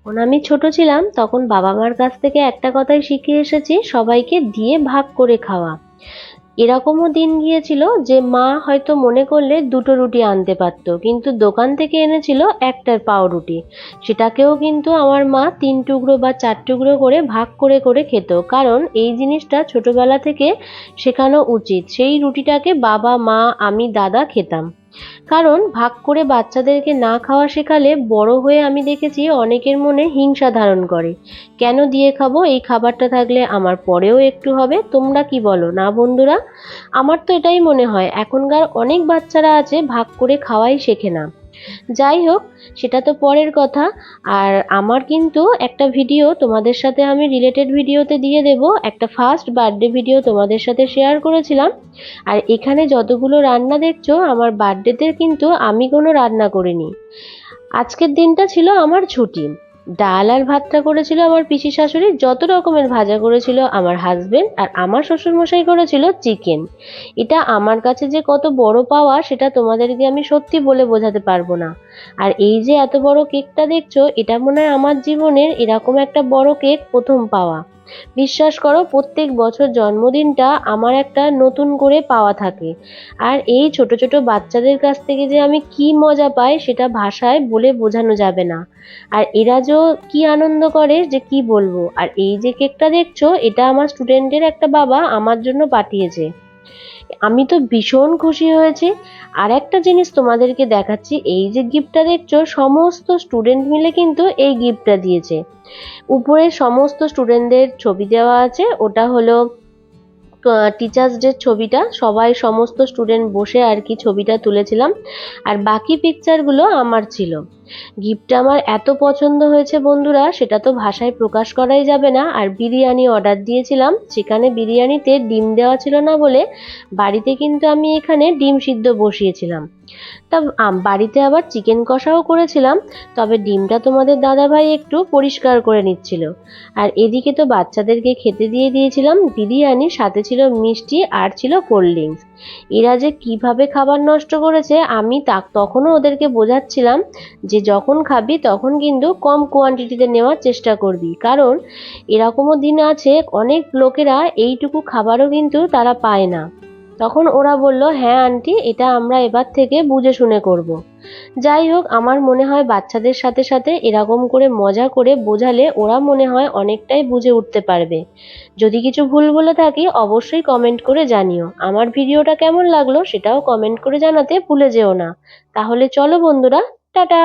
যখন আমি ছোট ছিলাম তখন বাবা মার কাছ থেকে একটা কথাই শিখে এসেছি, সবাইকে দিয়ে ভাগ করে খাওয়া। এরকমও দিন গিয়েছিল যে মা হয়তো মনে করলে দুটো রুটি আনতে পারতো, কিন্তু দোকান থেকে এনেছিল একটা পাউরুটি। সেটাকেও কিন্তু আমার মা তিন টুকরো বা চার টুকরো করে ভাগ করে করে খেত, কারণ এই জিনিসটা ছোটবেলা থেকে শেখানো উচিত। সেই রুটিটাকে বাবা মা আমি দাদা খেতাম, কারণ ভাগ করে বাচ্চাদেরকে না খাওয়া শেখালে বড় হয়ে আমি দেখেছি অনেকের মনে হিংসা ধারণ করে। কেন দিয়ে খাবো, এই খাবারটা থাকলে আমার পরেও একটু হবে। তোমরা কি বলো না বন্ধুরা? আমার তো এটাই মনে হয়, এখনকার অনেক বাচ্চারা আছে ভাগ করে খাওয়াই শেখে না। যাই হোক, সেটা তো পরের কথা। আর আমার কিন্তু একটা ভিডিও তোমাদের সাথে আমি রিলেটেড ভিডিওতে দিয়ে দেব, একটা ফার্স্ট বার্থডে ভিডিও তোমাদের সাথে শেয়ার করেছিলাম। আর এখানে যতগুলো রান্না দেখছো, আমার বার্থডেতে কিন্তু আমি কোনো রান্না করিনি। আজকের দিনটা ছিল আমার ছুটি। ডাল আর ভাতটা করেছিল আমার পিসি শাশুড়ি, যত রকমের ভাজা করেছিল আমার হাজবেন্ড, আর আমার শ্বশুর মশাই করেছিল চিকেন। এটা আমার কাছে যে কত বড় পাওয়া সেটা তোমাদেরকে আমি সত্যি বলে বোঝাতে পারবো না। আর এই যে এত বড় কেকটা দেখছো, এটা মনে হয় আমার জীবনের এরকম একটা বড় কেক প্রথম পাওয়া। বিশ্বাস করো, প্রত্যেক বছর জন্মদিনটা আমার একটা নতুন করে পাওয়া থাকে। আর এই ছোট ছোট বাচ্চাদের কাছ থেকে যে আমি কি মজা পাই সেটা ভাষায় বলে বোঝানো যাবে না। আর এরা যে কি আনন্দ করে যে কি বলবো। আর এই যে কেকটা দেখছো, এটা আমার স্টুডেন্টের একটা বাবা আমার জন্য পাঠিয়েছে। আমি তো ভীষণ খুশি হয়েছি। আর একটা জিনিস তোমাদেরকে দেখাচ্ছি, এই যে গিফটটা দেখছো, সমস্ত স্টুডেন্ট মিলে কিন্তু এই গিফটটা দিয়েছে। উপরে সমস্ত স্টুডেন্টদের ছবি দেওয়া আছে, ওটা হলো টিচার্স ডে ছবিটা। সবাই সমস্ত স্টুডেন্ট বসে আর কি ছবিটা তুলেছিলাম। আর বাকি পিকচারগুলো আমার ছিল। গিফটটা আমার এত পছন্দ হয়েছে বন্ধুরা, সেটা তো ভাষায় প্রকাশ করাই যাবে না। আর বিরিয়ানি অর্ডার দিয়েছিলাম, সেখানে বিরিয়ানিতে ডিম দেওয়া ছিল না বলে বাড়িতে কিন্তু আমি এখানে ডিম সিদ্ধ বসিয়েছিলাম। তা বাড়িতে আবার চিকেন কষাও করেছিলাম, তবে ডিমটা তোমাদের দাদাভাই একটু পরিষ্কার করে নিচ্ছিল। আর এদিকে তো বাচ্চাদেরকে খেতে দিয়ে দিয়েছিলাম বিরিয়ানি, সাথে ছিল মিষ্টি আর ছিল কোল্ড ড্রিঙ্কস। এরা যে কিভাবে খাবার নষ্ট করেছে, আমি তখনও ওদেরকে বোঝাচ্ছিলাম যে যখন খাবি তখন কিন্তু কম কোয়ান্টিটিতে নেওয়ার চেষ্টা করবি, কারণ এরকমও দিন আছে অনেক লোকেরা এইটুকু খাবারও কিন্তু তারা পায় না। তখন ওরা বলল, হ্যাঁ আন্টি, এটা আমরা এবার থেকে বুঝে শুনে করব। যাই হোক, আমার মনে হয় বাচ্চাদের সাথে সাথে এরকম করে মজা করে বোঝালে ওরা মনে হয় অনেকটাই বুঝে উঠতে পারবে। যদি কিছু ভুল বলে থাকি অবশ্যই কমেন্ট করে জানিও। আমার ভিডিওটা কেমন লাগলো সেটাও কমেন্ট করে জানাতে ভুলে যেও না। তাহলে চলো বন্ধুরা, টাটা।